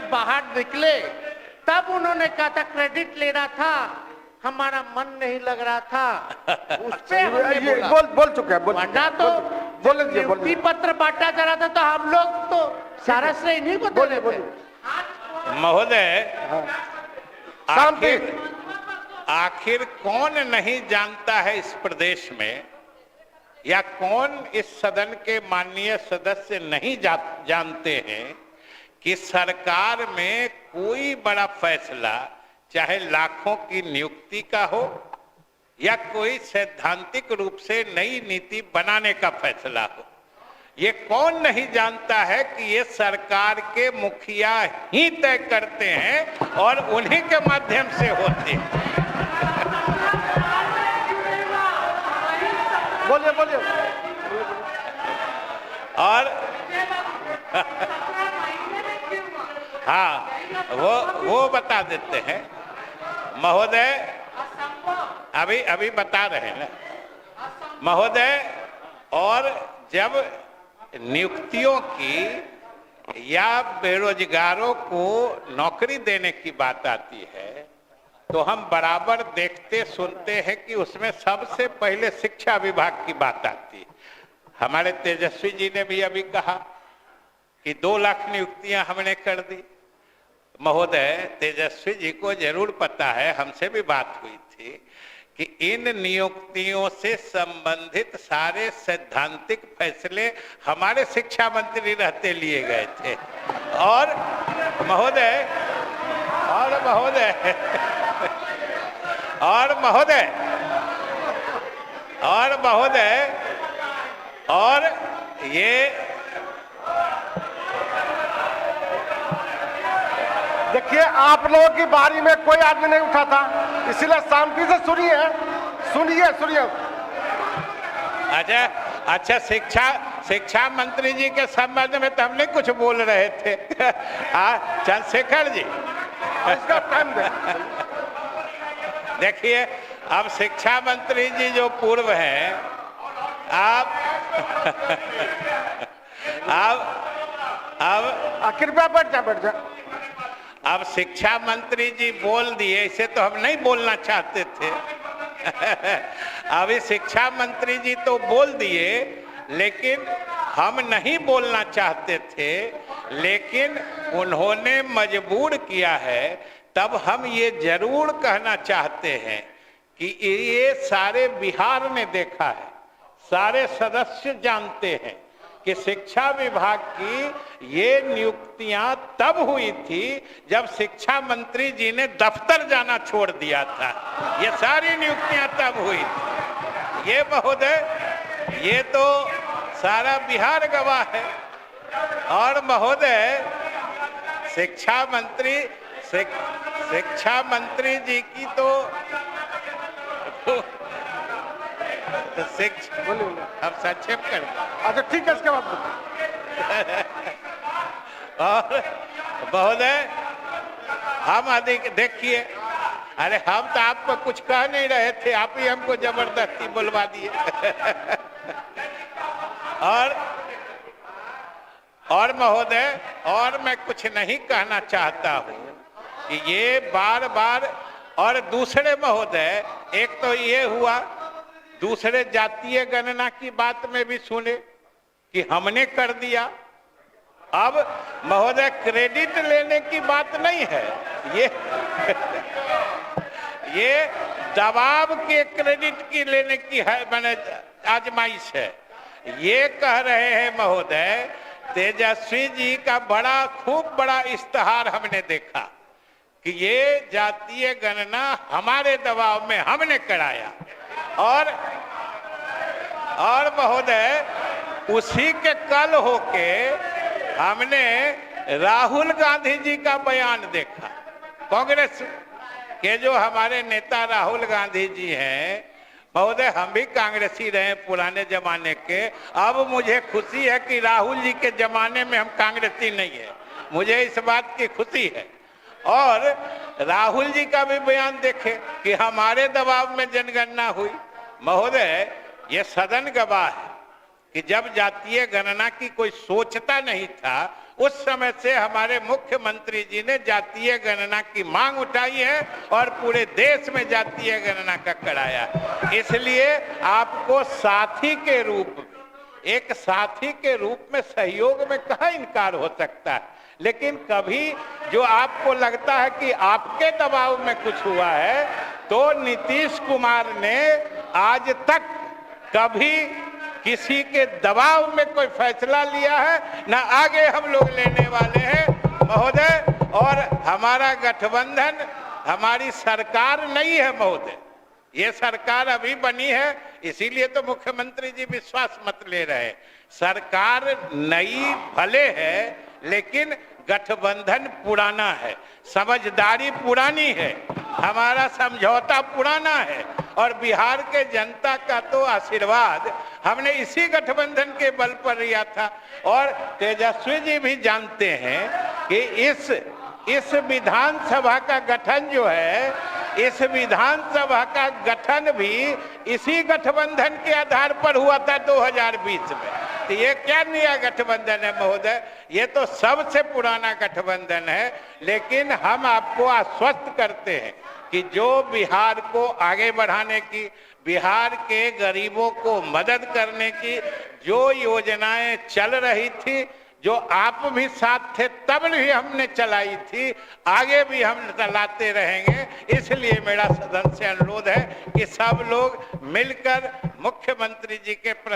बाहर निकले तब उन्होंने कहा था क्रेडिट लेना था, हमारा मन नहीं लग रहा था, उस पे हमने बोला। बोल चुके हैं, वरना तो नियुक्ति पत्र बांटा जा रहा था तो हम लोग तो सारा श्रेय इन्हीं को दे रहे थे। महोदय, शांति। आखिर कौन नहीं जानता है इस प्रदेश में, या कौन इस सदन के माननीय सदस्य नहीं जानते हैं कि सरकार में कोई बड़ा फैसला, चाहे लाखों की नियुक्ति का हो या कोई सैद्धांतिक रूप से नई नीति बनाने का फैसला हो, ये कौन नहीं जानता है कि ये सरकार के मुखिया ही तय करते हैं और उन्हीं के माध्यम से होते हैं। बोलिए बोलिए। और हाँ, वो बता देते हैं महोदय, अभी बता रहे हैं ना महोदय। और जब नियुक्तियों की या बेरोजगारों को नौकरी देने की बात आती है तो हम बराबर देखते सुनते हैं कि उसमें सबसे पहले शिक्षा विभाग की बात आती है। हमारे तेजस्वी जी ने भी अभी कहा कि 2 लाख नियुक्तियां हमने कर दी। महोदय, तेजस्वी जी को जरूर पता है, हमसे भी बात हुई थी कि इन नियुक्तियों से संबंधित सारे सैद्धांतिक फैसले हमारे शिक्षा मंत्री रहते लिए गए थे। और महोदय और ये देखिए, आप लोगों की बारी में कोई आदमी नहीं उठा था, इसीलिए शांति से सुनिए। अच्छा, शिक्षा मंत्री जी के संबंध में तो हम नहीं कुछ बोल रहे थे। चंद्रशेखर जी, इसका टाइम दे। देखिए, अब शिक्षा मंत्री जी जो पूर्व हैं, आप कृपया बैठ जा। अब शिक्षा मंत्री जी बोल दिए, इसे तो हम नहीं बोलना चाहते थे। अभी शिक्षा मंत्री जी तो बोल दिए, लेकिन हम नहीं बोलना चाहते थे, लेकिन उन्होंने मजबूर किया है। तब हम ये जरूर कहना चाहते हैं कि ये सारे बिहार ने देखा है, सारे सदस्य जानते हैं कि शिक्षा विभाग की ये नियुक्तियां तब हुई थी जब शिक्षा मंत्री जी ने दफ्तर जाना छोड़ दिया था। ये सारी नियुक्तियां तब हुई थी। ये महोदय, ये तो सारा बिहार गवाह है। और महोदय, शिक्षा मंत्री जी की तो अब संक्षेप कर। अच्छा ठीक है, इसके बाद और महोदय, हम अधिक देखिए, अरे हम तो आपको कुछ कह नहीं रहे थे, आप ही हमको जबरदस्ती बुलवा दिए। और महोदय, और मैं कुछ नहीं कहना चाहता हूँ कि ये बार बार। और दूसरे महोदय, एक तो ये हुआ, दूसरे जातीय गणना की बात में भी सुने कि हमने कर दिया। अब महोदय, क्रेडिट लेने की बात नहीं है, ये दबाव के क्रेडिट की लेने की है, मैंने आजमाइश है। ये कह रहे हैं महोदय, तेजस्वी जी का खूब बड़ा इश्तेहार हमने देखा कि ये जातीय गणना हमारे दबाव में हमने कराया। और महोदय, उसी के कल होके हमने राहुल गांधी जी का बयान देखा। कांग्रेस के जो हमारे नेता राहुल गांधी जी हैं, महोदय, हम भी कांग्रेसी रहे पुराने जमाने के। अब मुझे खुशी है कि राहुल जी के जमाने में हम कांग्रेसी नहीं है, मुझे इस बात की खुशी है। और राहुल जी का भी बयान देखे कि हमारे दबाव में जनगणना हुई। महोदय, ये सदन गवाह है कि जब जातीय गणना की कोई सोचता नहीं था, उस समय से हमारे मुख्यमंत्री जी ने जातीय गणना की मांग उठाई है और पूरे देश में जातीय गणना का कराया। इसलिए आपको साथी के रूप में, एक साथी के रूप में सहयोग में कहाँ इनकार हो सकता है। लेकिन कभी जो आपको लगता है कि आपके दबाव में कुछ हुआ है, तो नीतीश कुमार ने आज तक कभी किसी के दबाव में कोई फैसला लिया है, ना आगे हम लोग लेने वाले हैं महोदय। और हमारा गठबंधन, हमारी सरकार नहीं है महोदय, ये सरकार अभी बनी है, इसीलिए तो मुख्यमंत्री जी विश्वास मत ले रहे हैं। सरकार नई भले है, लेकिन गठबंधन पुराना है, समझदारी पुरानी है, हमारा समझौता पुराना है और बिहार के जनता का तो आशीर्वाद हमने इसी गठबंधन के बल पर लिया था। और तेजस्वी जी भी जानते हैं कि इस विधानसभा का गठन जो है, इस विधानसभा का गठन भी इसी गठबंधन के आधार पर हुआ था 2020 में। तो ये क्या नया गठबंधन है महोदय, ये तो सबसे पुराना गठबंधन है। लेकिन हम आपको आश्वस्त करते हैं कि जो बिहार को आगे बढ़ाने की, बिहार के गरीबों को मदद करने की जो योजनाएं चल रही थी, जो आप भी साथ थे तब भी हमने चलाई थी, आगे भी हम चलाते रहेंगे। इसलिए मेरा सदन से अनुरोध है कि सब लोग मिलकर मुख्यमंत्री जी के